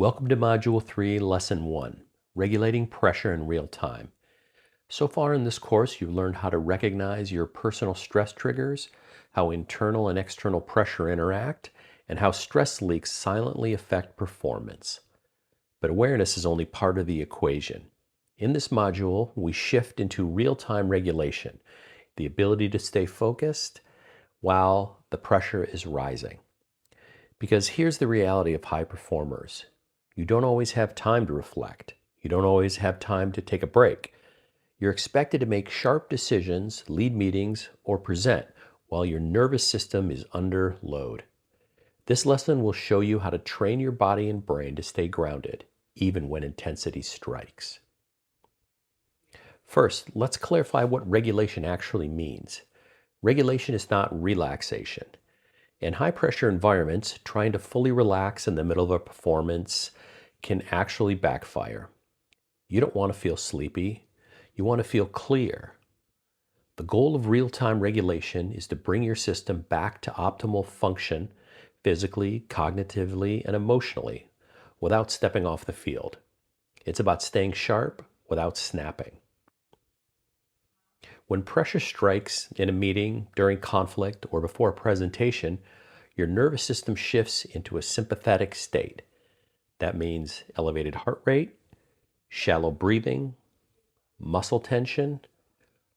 Welcome to Module 3, Lesson 1, Regulating Pressure in Real Time. So far in this course, you've learned how to recognize your personal stress triggers, how internal and external pressure interact, and how stress leaks silently affect performance. But awareness is only part of the equation. In this module, we shift into real-time regulation, the ability to stay focused while the pressure is rising. Because here's the reality of high performers. You don't always have time to reflect. You don't always have time to take a break. You're expected to make sharp decisions, lead meetings, or present while your nervous system is under load. This lesson will show you how to train your body and brain to stay grounded, even when intensity strikes. First, let's clarify what regulation actually means. Regulation is not relaxation. In high-pressure environments, trying to fully relax in the middle of a performance can actually backfire. You don't want to feel sleepy. You want to feel clear. The goal of real-time regulation is to bring your system back to optimal function physically, cognitively, and emotionally without stepping off the field. It's about staying sharp without snapping. When pressure strikes in a meeting, during conflict, or before a presentation, your nervous system shifts into a sympathetic state. That means elevated heart rate, shallow breathing, muscle tension,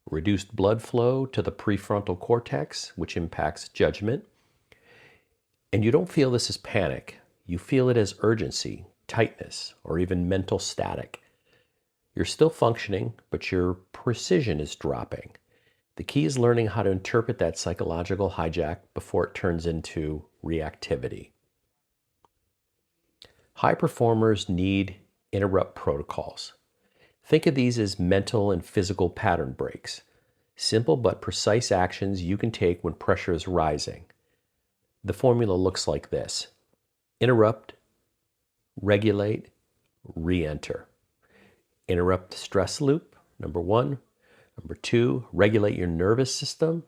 reduced blood flow to the prefrontal cortex, which impacts judgment. And you don't feel this as panic. You feel it as urgency, tightness, or even mental static. You're still functioning, but your precision is dropping. The key is learning how to interpret that psychological hijack before it turns into reactivity. High performers need interrupt protocols. Think of these as mental and physical pattern breaks, simple but precise actions you can take when pressure is rising. The formula looks like this: interrupt, regulate, re-enter. Interrupt the stress loop, number 1. Number 2, regulate your nervous system.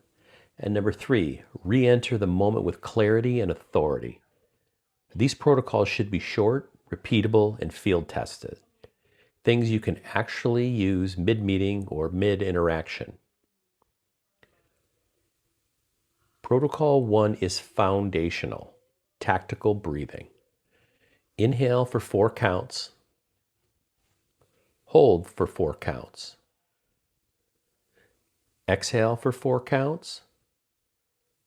And number 3, re-enter the moment with clarity and authority. These protocols should be short, repeatable, and field tested. Things you can actually use mid-meeting or mid-interaction. Protocol 1 is foundational, tactical breathing. Inhale for 4 counts. Hold for 4 counts. Exhale for 4 counts.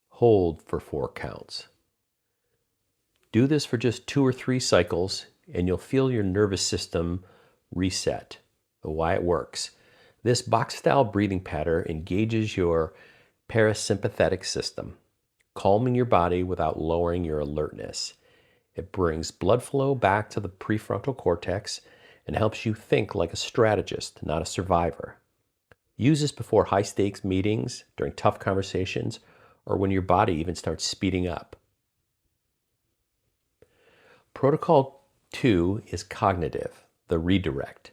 Hold for 4 counts. Do this for just 2 or 3 cycles, and you'll feel your nervous system reset. Why it works. This box-style breathing pattern engages your parasympathetic system, calming your body without lowering your alertness. It brings blood flow back to the prefrontal cortex and helps you think like a strategist, not a survivor. Use this before high-stakes meetings, during tough conversations, or when your body even starts speeding up. Protocol 2 is cognitive, the redirect.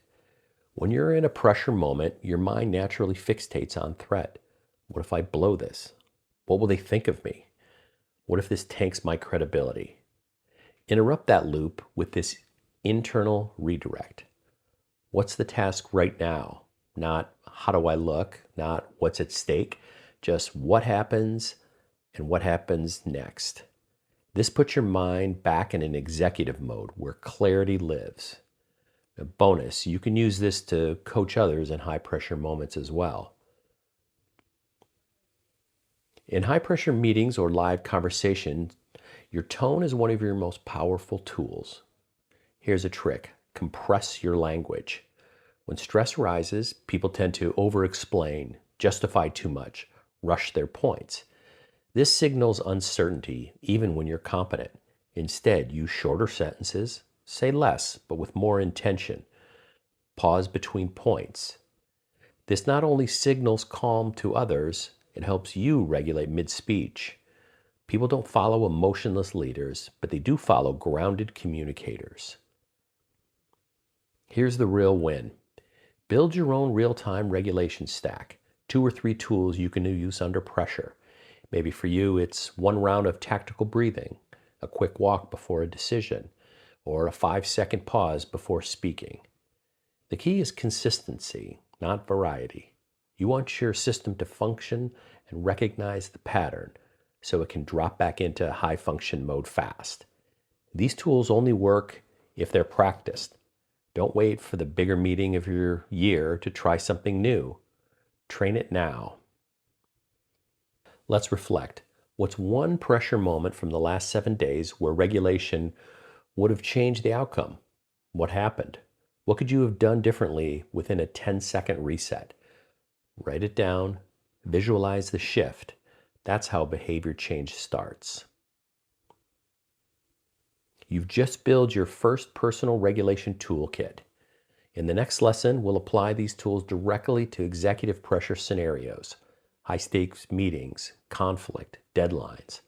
When you're in a pressure moment, your mind naturally fixates on threat. What if I blow this? What will they think of me? What if this tanks my credibility? Interrupt that loop with this internal redirect. What's the task right now? Not how do I look, not what's at stake, just what happens and what happens next. This puts your mind back in an executive mode where clarity lives. A bonus, you can use this to coach others in high pressure moments as well. In high pressure meetings or live conversations, your tone is one of your most powerful tools. Here's a trick: compress your language. When stress rises, people tend to over-explain, justify too much, rush their points. This signals uncertainty, even when you're competent. Instead, use shorter sentences, say less, but with more intention. Pause between points. This not only signals calm to others, it helps you regulate mid-speech. People don't follow emotionless leaders, but they do follow grounded communicators. Here's the real win. Build your own real-time regulation stack, 2 or 3 tools you can use under pressure. Maybe for you, it's 1 round of tactical breathing, a quick walk before a decision, or a 5-second pause before speaking. The key is consistency, not variety. You want your system to function and recognize the pattern so it can drop back into high function mode fast. These tools only work if they're practiced. Don't wait for the bigger meeting of your year to try something new. Train it now. Let's reflect. What's one pressure moment from the last 7 days where regulation would have changed the outcome? What happened? What could you have done differently within a 10-second reset? Write it down, visualize the shift. That's how behavior change starts. You've just built your first personal regulation toolkit. In the next lesson, we'll apply these tools directly to executive pressure scenarios, high-stakes meetings, conflict, deadlines.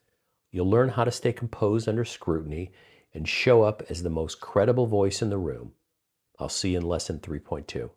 You'll learn how to stay composed under scrutiny and show up as the most credible voice in the room. I'll see you in lesson 3.2.